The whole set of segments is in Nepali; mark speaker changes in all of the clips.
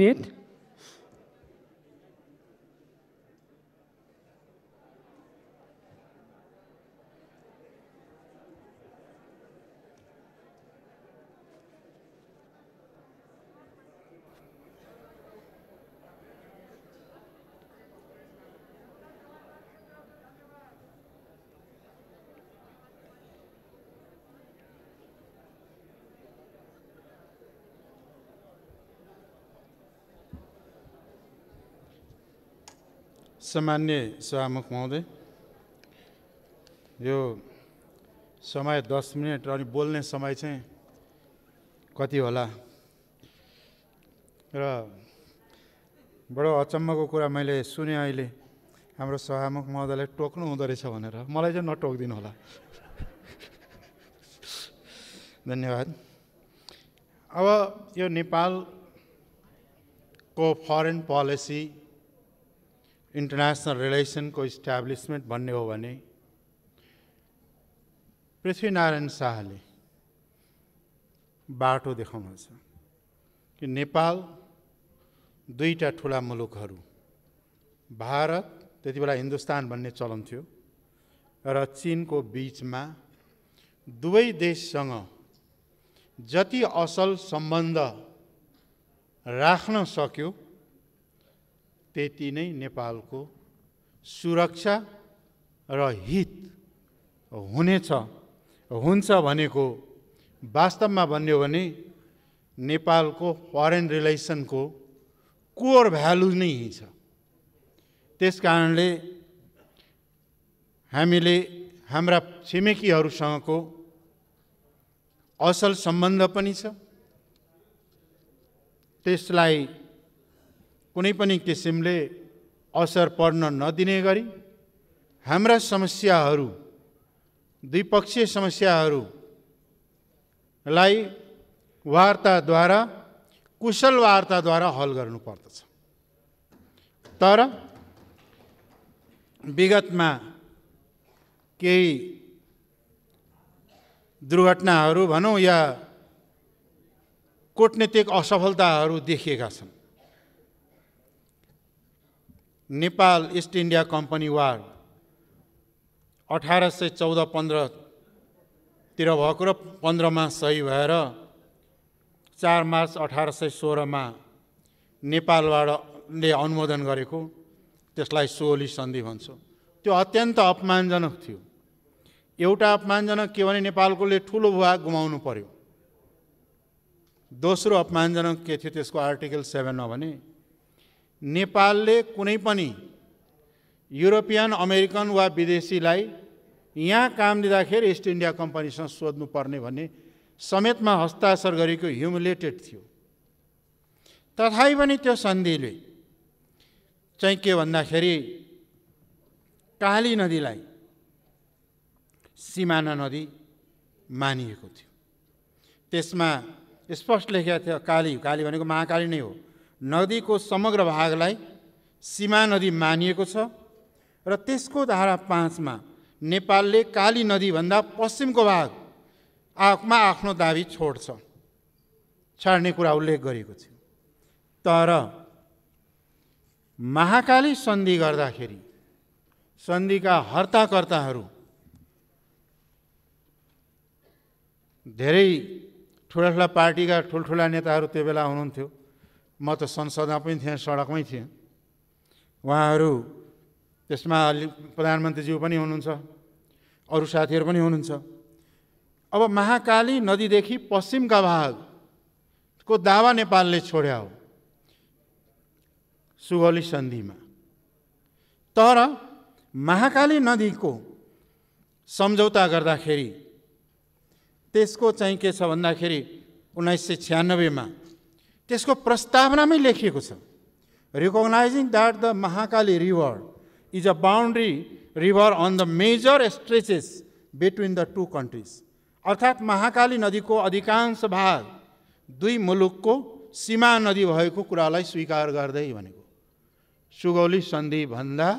Speaker 1: minute.
Speaker 2: सम्मान्य सभामुख महोदय, यो समय 10 मिनट अनि बोल्ने समय चाहिँ कति होला र बडो अचम्मको कुरा मैले सुने अहिले हाम्रो सभामुख महोदयले टोक्नु हुँदो रहेछ भनेर। मलाई चाहिँ नटोक्दिनु होला। धन्यवाद। अब यो नेपालको फरेन पोलिसी इन्टरनेसनल रिलेसनको इस्टाब्लिसमेन्ट भन्ने हो भने पृथ्वीनारायण शाहले बाटो देखाउनुहुन्छ कि नेपाल दुईटा ठुला मुलुकहरू, भारत, त्यति बेला हिन्दुस्तान भन्ने चलन थियो, र चीनको बीचमा दुवै देशसँग जति असल सम्बन्ध राख्न सक्यो त्यति नै नेपालको सुरक्षा र हित हुन्छ भनेको वास्तवमा भन्यो भने नेपालको फरेन रिलेसनको कोर भ्यालु नै छ। त्यसकारणले हामीले हाम्रा छिमेकीहरूसँगको असल सम्बन्ध पनि छ, त्यसलाई कुनै पनि किसिमले असर पर्न नदिने गरी हाम्रा समस्याहरू, द्विपक्षीय समस्याहरूलाई वार्ताद्वारा, कुशल वार्ताद्वारा हल गर्नुपर्दछ। तर विगतमा केही दुर्घटनाहरू भनौँ या कूटनीतिक असफलताहरू देखिएका छन्। नेपाल ईस्ट इन्डिया कम्पनी वार 1814-15 तिर भएको र 15 मा सही भएर 4 मार्च 1816 मा नेपालले अनुमोदन गरेको, त्यसलाई सुगौली सन्धि भन्छ। त्यो अत्यन्त अपमानजनक थियो। एउटा अपमानजनक के भने नेपालकोले ठुलो भूभाग गुमाउनु पर्यो। दोस्रो अपमानजनक के थियो त्यसको आर्टिकल 7 हो भने नेपालले कुनै पनि युरोपियन, अमेरिकन वा विदेशीलाई यहाँ काम दिँदाखेरि ईस्ट इन्डिया कम्पनीसँग सोध्नु पर्ने भन्ने समेतमा हस्ताक्षर गरेको ह्युमिलेटेड थियो। तथापि पनि त्यो सन्धिले चाहिँ के भन्दाखेरि काली नदीलाई सिमाना नदी मानिएको थियो। त्यसमा स्पष्ट लेखेको थियो काली भनेको महाकाली नै हो। नदीको समग्र भागलाई सीमा नदी मानिएको छ र त्यसको धारा 5 मा नेपालले काली नदीभन्दा पश्चिमको भागमा आफ्नो दाबी छाड्ने कुरा उल्लेख गरिएको थियो। तर महाकाली सन्धि गर्दाखेरि सन्धिका हर्ताकर्ताहरू धेरै ठुला पार्टीका ठुल्ठुला नेताहरू त्यो बेला हुनुहुन्थ्यो। म त संसदमा पनि थिएँ, सडकमै थिएँ। उहाँहरू त्यसमा प्रधानमन्त्रीज्यू पनि हुनुहुन्छ, अरू साथीहरू पनि हुनुहुन्छ। अब महाकाली नदीदेखि पश्चिमका भागको दावा नेपालले छोड्या हो सुगौली सन्धिमा। तर महाकाली नदीको सम्झौता गर्दाखेरि त्यसको चाहिँ के छ भन्दाखेरि 1996 मा त्यसको प्रस्तावनामै लेखिएको छ, recognising that the Mahakali river is a boundary river on the major stretches between the two countries. अर्थात् महाकाली नदीको अधिकांश भाग दुई मुलुकको सीमा नदी भएको कुरालाई स्वीकार गर्दै भनेको सुगौली सन्धि भन्दा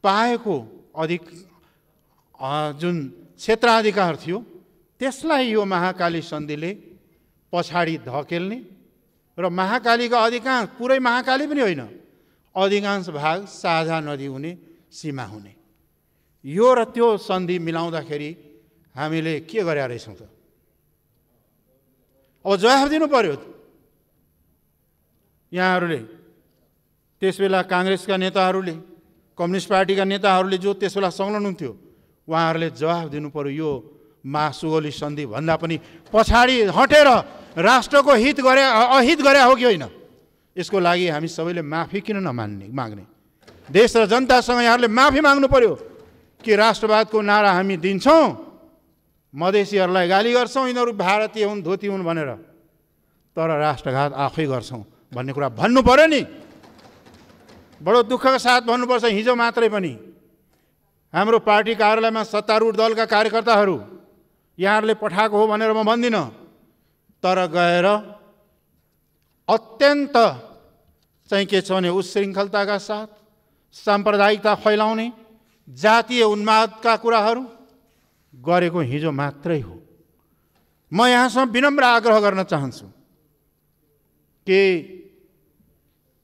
Speaker 2: पाएको जुन क्षेत्राधिकार थियो त्यसलाई यो महाकाली सन्धिले पछाडि धकेल्ने र महाकालीका अधिकांश, पुरै महाकाली पनि होइन, अधिकांश भाग साझा नदी हुने, सीमा हुने। यो र त्यो सन्धि मिलाउँदाखेरि हामीले के गरेका रहेछौँ त? अब जवाफ दिनु पर्यो। यहाँहरूले त्यसबेला काङ्ग्रेसका नेताहरूले, कम्युनिस्ट पार्टीका नेताहरूले जो त्यसबेला संलग्न हुन्थ्यो, उहाँहरूले जवाफ दिनु पर्यो। यो महासुगौली सन्धि भन्दा पनि पछाडि हटेर राष्ट्रको हित गरे अहित गरे हो कि होइन? यसको लागि हामी सबैले माफी किन माग्ने? देश र जनतासँग यहाँहरूले माफी माग्नु पर्यो कि राष्ट्रवादको नारा हामी दिन्छौँ, मधेसीहरूलाई गाली गर्छौँ, यिनीहरू भारतीय हुन्, धोती हुन् भनेर, तर राष्ट्रघात आफै गर्छौँ भन्ने कुरा भन्नु पर्यो नि। बडो दुःखका साथ भन्नुपर्छ, हिजो मात्रै पनि हाम्रो पार्टी कार्यालयमा सत्तारूढ दलका कार्यकर्ताहरू यहाँहरूले पठाएको हो भनेर म भन्दिनँ, तर गएर अत्यन्त चाहिँ के छ भने उच्छृङ्खलताका साथ साम्प्रदायिकता फैलाउने, जातीय उन्मादका कुराहरू गरेको हिजो मात्रै हो। म यहाँसँग विनम्र आग्रह गर्न चाहन्छु कि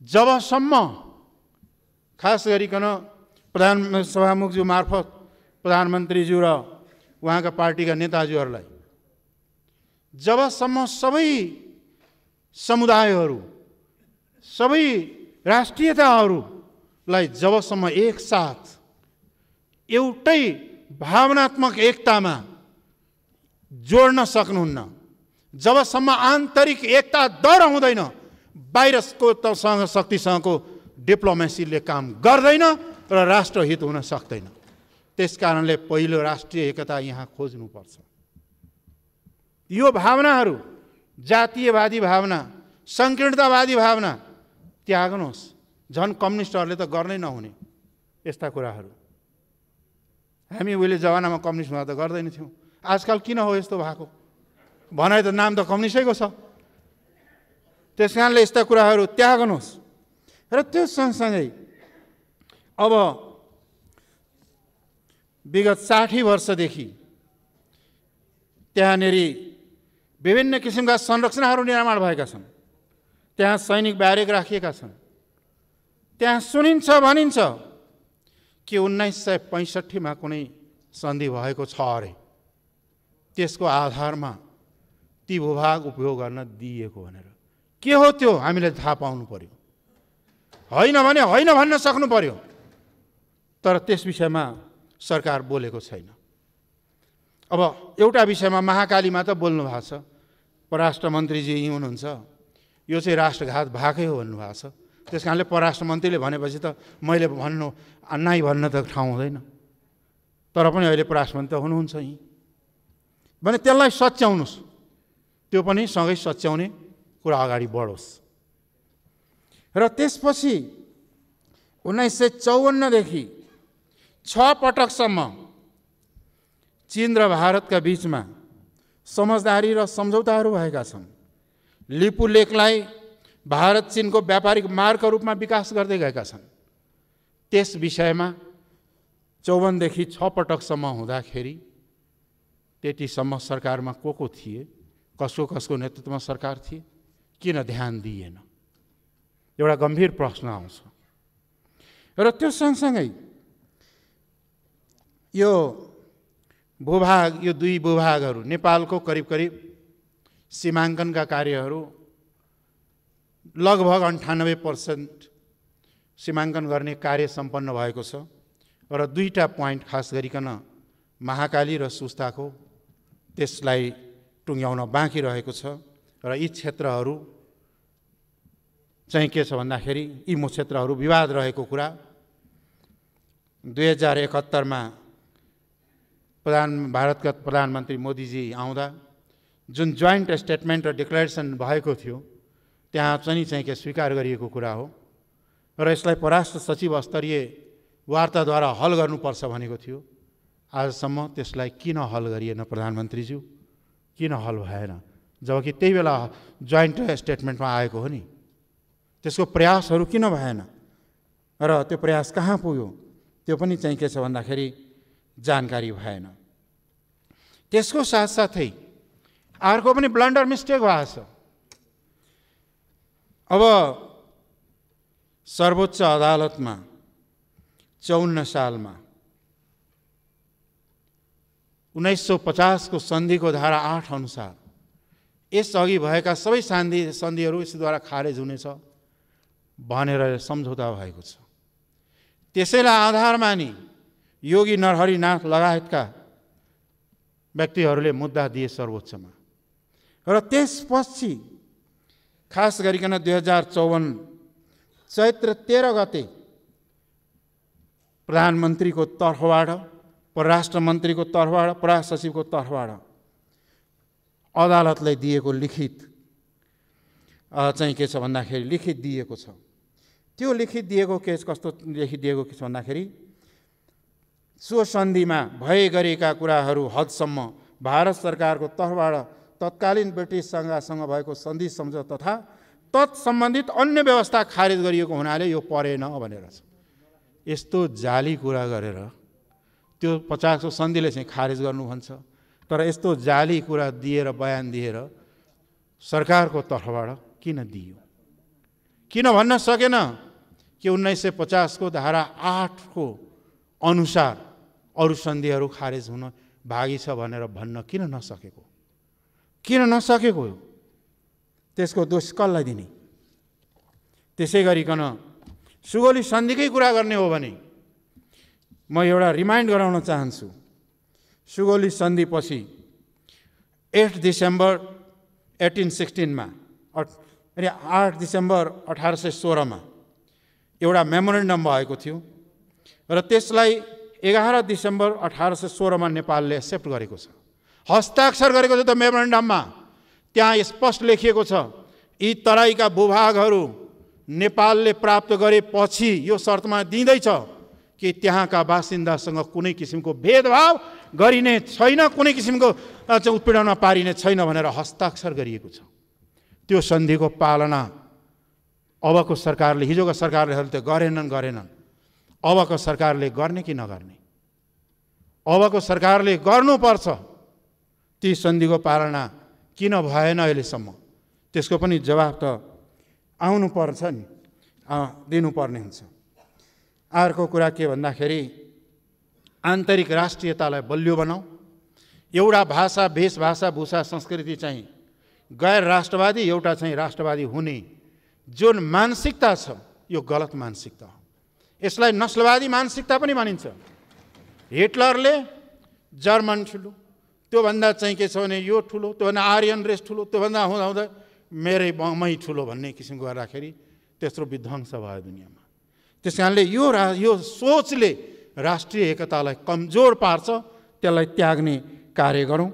Speaker 2: जबसम्म खास गरिकन प्रधान सभामुखज्यू मार्फत प्रधानमन्त्रीज्यू र उहाँका पार्टीका नेताज्यूहरूलाई जबसम्म सबै समुदायहरू, सबै राष्ट्रियताहरूलाई जबसम्म एकसाथ एउटै भावनात्मक एकतामा जोड्न सक्नुहुन्न, जबसम्म आन्तरिक एकता डर हुँदैन, बाहिरको शक्तिसँगको डिप्लोमेसीले काम गर्दैन र राष्ट्रहित हुन सक्दैन। त्यसकारणले पहिलो राष्ट्रिय एकता यहाँ खोज्नुपर्छ। यो भावनाहरू, जातीयवादी भावना, सङ्कीर्णतावादी भावना त्याग्नुहोस्। झन् कम्युनिस्टहरूले त गर्नै नहुने यस्ता कुराहरू। हामी उहिले जमानामा कम्युनिस्टमा त गर्दैन थियौँ, आजकल किन हो यस्तो भएको? भनाइ त नाम त कम्युनिस्टैको छ। त्यस कारणले यस्ता कुराहरू त्याग्नुहोस्। र त्यो सँगसँगै अब विगत 60 वर्षदेखि त्यहाँनिर विभिन्न किसिमका संरचनाहरू निर्माण भएका छन्, त्यहाँ सैनिक ब्यारेक राखिएका छन्। त्यहाँ सुनिन्छ, भनिन्छ कि 1965 कुनै सन्धि भएको छ अरे, त्यसको आधारमा ती भूभाग उपयोग गर्न दिइएको भनेर। के हो त्यो हामीले थाहा पाउनु पर्यो। होइन भने होइन भन्न सक्नु पर्यो, तर त्यस विषयमा सरकार बोलेको छैन। अब एउटा विषयमा महाकालीमा त बोल्नु भएको छ, परराष्ट्र मन्त्रीजी यहीँ हुनुहुन्छ, यो चाहिँ राष्ट्रघात भएकै हो भन्नुभएको छ। त्यस कारणले परराष्ट्र मन्त्रीले भनेपछि त मैले भन्नु नाइ भन्न त ठाउँ हुँदैन, तर पनि अहिले परराष्ट्र मन्त्री त हुनुहुन्छ यहीँ भने त्यसलाई सच्याउनुहोस्, त्यो पनि सँगै सच्याउने कुरा अगाडि बढोस्। र त्यसपछि 1954देखि 6 पटकसम्म चीन र भारतका बीचमा समझदारी र सम्झौताहरू भएका छन्। लिपु लेकलाई भारत चीनको व्यापारिक मार्गका रूपमा विकास गर्दै गएका छन्। त्यस विषयमा 54 देखि 6 पटकसम्म हुँदाखेरि त्यतिसम्म सरकारमा को थिए, कसको नेतृत्वमा सरकार थिए, किन ध्यान दिइएन? एउटा गम्भीर प्रश्न आउँछ। र त्यो सँगसँगै यो भूभाग, यो दुई भूभागहरू नेपालको करिब करिब सीमाङ्कनका कार्यहरू लगभग 98% सीमाङ्कन गर्ने कार्य सम्पन्न भएको छ। र दुईटा पोइन्ट खास गरिकन महाकाली र सुस्ताको त्यसलाई टुङ्ग्याउन बाँकी रहेको छ। र यी क्षेत्रहरू चाहिँ के छ भन्दाखेरि यी क्षेत्रहरू विवाद रहेको कुरा 2071 भारतका प्रधानमन्त्री मोदीजी आउँदा जुन जोइन्ट स्टेटमेन्ट र डिक्लेरेसन भएको थियो त्यहाँ चाहिँ के स्वीकार गरिएको कुरा हो। र यसलाई परराष्ट्र सचिव स्तरीय वार्ताद्वारा हल गर्नुपर्छ भनेको थियो। आजसम्म त्यसलाई किन हल गरिएन प्रधानमन्त्रीज्यू? किन हल भएन? जबकि त्यही बेला जोइन्ट स्टेटमेन्टमा आएको हो नि। त्यसको प्रयासहरू किन भएन र त्यो प्रयास कहाँ पुग्यो त्यो पनि चाहिँ के छ भन्दाखेरि जानकारी भएन। त्यसको साथसाथै अर्को पनि ब्लन्डर मिस्टेक भएको छ। अब सर्वोच्च अदालतमा 54 सालमा 1950 को सन्धिको धारा 8 अनुसार यसअघि भएका सबै सन्धिहरू यसद्वारा खारेज हुनेछ भनेर सम्झौता भएको छ। त्यसैलाई आधार मानी योगी नरहरिनाथ लगायतका व्यक्तिहरूले मुद्दा दिए सर्वोच्चमा र त्यसपछि खास गरिकन 2054 चैत्र 13 गते प्रधानमन्त्रीको तर्फबाट, परराष्ट्र मन्त्रीको तर्फबाट, परराष्ट्र सचिवको तर्फबाट अदालतलाई दिएको लिखित चाहिँ के छ भन्दाखेरि लिखित दिएको छ। त्यो लिखित दिएको केस कस्तो लिखित दिएको के छ भन्दाखेरि सो सन्धिमा भए गरेका कुराहरू हदसम्म भारत सरकारको तर्फबाट तत्कालीन ब्रिटिस संघसँग भएको सन्धि सम्झौता तथा तत्सम्बन्धित अन्य व्यवस्था खारेज गरिएको हुनाले यो परेन भनेर छ। यस्तो जाली कुरा गरेर त्यो 50 को सन्धिले चाहिँ खारेज गर्नु भन्छ, तर यस्तो जाली कुरा दिएर बयान दिएर सरकारको तर्फबाट किन दियो? किन भन्न सकेन कि 1950 को धारा 8 को अनुसार अरू सन्धिहरू खारेज हुन भागी छ भनेर भन्न किन नसकेको? किन नसकेको? त्यसको दोष कसलाई दिने? त्यसै गरिकन सुगौली सन्धिकै कुरा गर्ने हो भने म एउटा रिमाइन्ड गराउन चाहन्छु। सुगौली सन्धिपछि 8 डिसेम्बर 1816 मा अनि 8 डिसेम्बर 1816 मा एउटा मेमोरेन्डम भएको थियो र त्यसलाई 11 डिसेम्बर 1816 मा नेपालले एक्सेप्ट गरेको छ, हस्ताक्षर गरेको छ। त्यो मेमोरेन्डममा त्यहाँ स्पष्ट लेखिएको छ यी तराईका भूभागहरू नेपालले प्राप्त गरेपछि यो शर्तमा दिँदैछ कि त्यहाँका बासिन्दासँग कुनै किसिमको भेदभाव गरिने छैन, कुनै किसिमको उत्पीडनमा पारिने छैन भनेर हस्ताक्षर गरिएको छ। त्यो सन्धिको पालना अबको सरकारले, हिजोको सरकारले त गरेनन्। अबको सरकारले गर्ने कि नगर्ने? अबको सरकारले गर्नुपर्छ। ती सन्धिको पालना किन भएन अहिलेसम्म? त्यसको पनि जवाब त आउनुपर्छ नि, दिनुपर्ने हुन्छ। अर्को कुरा के भन्दाखेरि आन्तरिक राष्ट्रियतालाई बलियो बनाऊ। एउटा भाषा, भेषभाषा, भूषा, संस्कृति चाहिँ गैर राष्ट्रवादी, एउटा चाहिँ राष्ट्रवादी हुने जुन मानसिकता छ यो गलत मानसिकता हो। यसलाई नस्लवादी मानसिकता पनि भनिन्छ। हिटलरले जर्मन ठुलो, त्योभन्दा चाहिँ के छ भने यो ठुलो, त्योभन्दा आर्यन रेस ठुलो, त्योभन्दा हुँदा मेरै मै ठुलो भन्ने किसिमको गर्दाखेरि त्यत्रो विध्वंस भयो दुनियाँमा। त्यस कारणले यो सोचले राष्ट्रिय एकतालाई कमजोर पार्छ, त्यसलाई त्याग्ने कार्य गरौँ।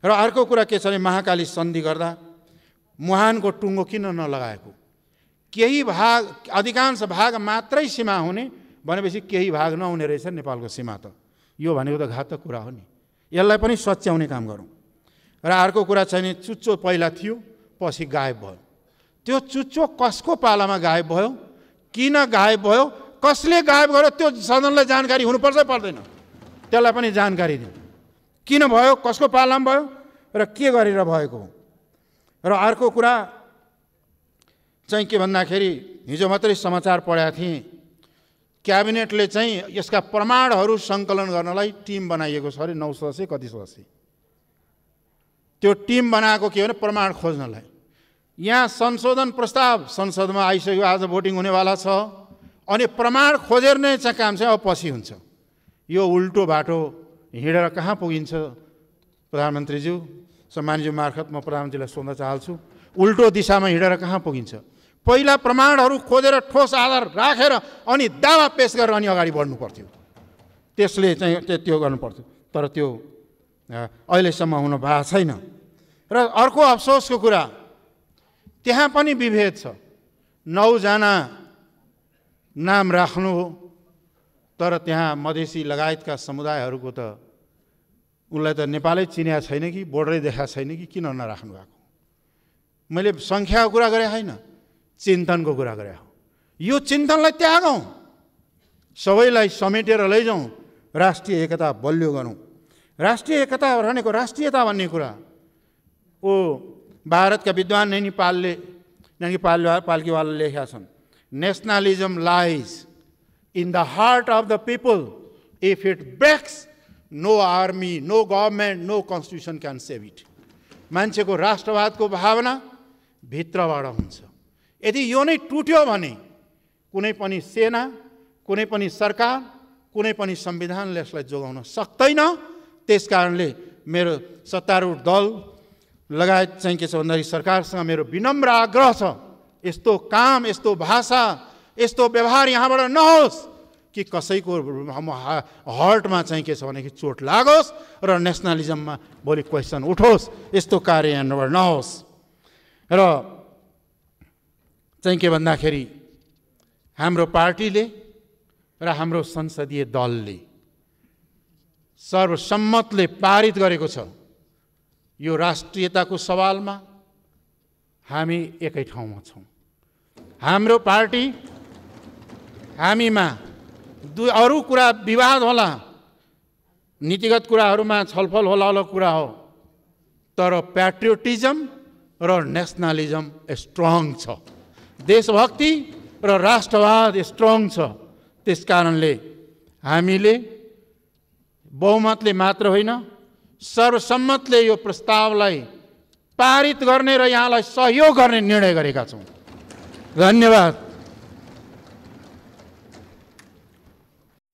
Speaker 2: र अर्को कुरा के छ भने महाकाली सन्धि गर्दा मुहानको टुङ्गो किन नलगाएको? केही भाग, अधिकांश भाग मात्रै सीमा हुने भनेपछि केही भाग नहुने रहेछ नेपालको सीमा त। यो भनेको त घातक कुरा हो नि। यसलाई पनि सच्याउने काम गरौँ। र अर्को कुरा चाहिँ चुच्चो पहिला थियो पछि गायब भयो। त्यो चुच्चो कसको पालामा गायब भयो, किन गायब भयो, कसले गायब गर्यो, त्यो सदनलाई जानकारी हुनुपर्छ पर्दैन? त्यसलाई पनि जानकारी दिउँ। किन भयो, कसको पालामा भयो र के गरेर भएको हो। र अर्को कुरा चाहिँ के भन्दाखेरि हिजो मात्रै समाचार पढेको थिएँ, क्याबिनेटले चाहिँ यसका प्रमाणहरू सङ्कलन गर्नलाई टिम बनाइएको छ अरे, 9 सदस्य कति सदस्य। त्यो टिम बनाएको के भने प्रमाण खोज्नलाई। यहाँ संशोधन प्रस्ताव संसदमा आइसक्यो, आज भोटिङ हुनेवाला छ, अनि प्रमाण खोजेर नै चाहिँ काम चाहिँ अब पछि हुन्छ। यो उल्टो बाटो हिँडेर कहाँ पुगिन्छ? प्रधानमन्त्रीज्यू, सम्मानज्यू मार्फत म प्रधानमन्त्रीलाई सोध्न चाहन्छु, उल्टो दिशामा हिँडेर कहाँ पुगिन्छ? पहिला प्रमाणहरू खोजेर ठोस आधार राखेर अनि दावा पेश गरेर अनि अगाडि बढ्नु पर्थ्यो। त्यसले चाहिँ त्यो गर्नुपर्थ्यो, तर त्यो अहिलेसम्म हुन भएको छैन। र अर्को अफसोसको कुरा, त्यहाँ पनि विभेद छ। 9 जना नाम राख्नु हो, तर त्यहाँ मधेसी लगायतका समुदायहरूको त उनलाई त नेपालै चिन्या छैन कि बोर्डरै देखा छैन कि किन नराख्नु भएको? मैले सङ्ख्याको कुरा गरे होइन, चिन्तनको कुरा गरे हो। यो चिन्तनलाई त्यागौँ, सबैलाई समेटेर लैजाउँ, राष्ट्रिय एकता बलियो गरौँ। राष्ट्रिय एकता भनेको राष्ट्रियता भन्ने कुरा ओ भारतका विद्वान नैनीपालले यानी पाल्कीवालले लेखेका छन्, nationalism lies in the heart of the people, if it breaks no army, no government, no constitution can save it. मान्छेको राष्ट्रवादको भावना भित्रबाट हुन्छ। यदि यो नै टुट्यो भने कुनै पनि सेना, कुनै पनि सरकार, कुनै पनि संविधानले यसलाई जोगाउन सक्दैन। त्यसकारणले मेरो सत्तारूढ दल लगायत चाहिँ के छ भन्दाखेरि सरकारसँग मेरो विनम्र आग्रह छ, यस्तो काम, यस्तो भाषा, यस्तो व्यवहार यहाँबाट नहोस् कि कसैको हर्टमा चाहिँ के छ भनेदेखि चोट लागोस् र नेसनलिजममा भोलि क्वेसन उठोस्, यस्तो कार्य यहाँबाट नहोस्। र चाहिँ के भन्दाखेरि हाम्रो पार्टीले र हाम्रो संसदीय दलले सर्वसम्मतले पारित गरेको छ, यो राष्ट्रियताको सवालमा हामी एकै ठाउँमा छौँ। हाम्रो पार्टी, हामीमा अरू कुरा विवाद होला, नीतिगत कुराहरूमा छलफल होला कुरा हो, तर प्याट्रियोटिजम र नेसनलिजम स्ट्रङ छ, देशभक्ति र राष्ट्रवाद स्ट्रङ छ। त्यसकारणले हामीले बहुमतले मात्र होइन, सर्वसम्मतले यो प्रस्तावलाई पारित गर्ने र यहाँलाई सहयोग गर्ने निर्णय गरेका छौँ। धन्यवाद।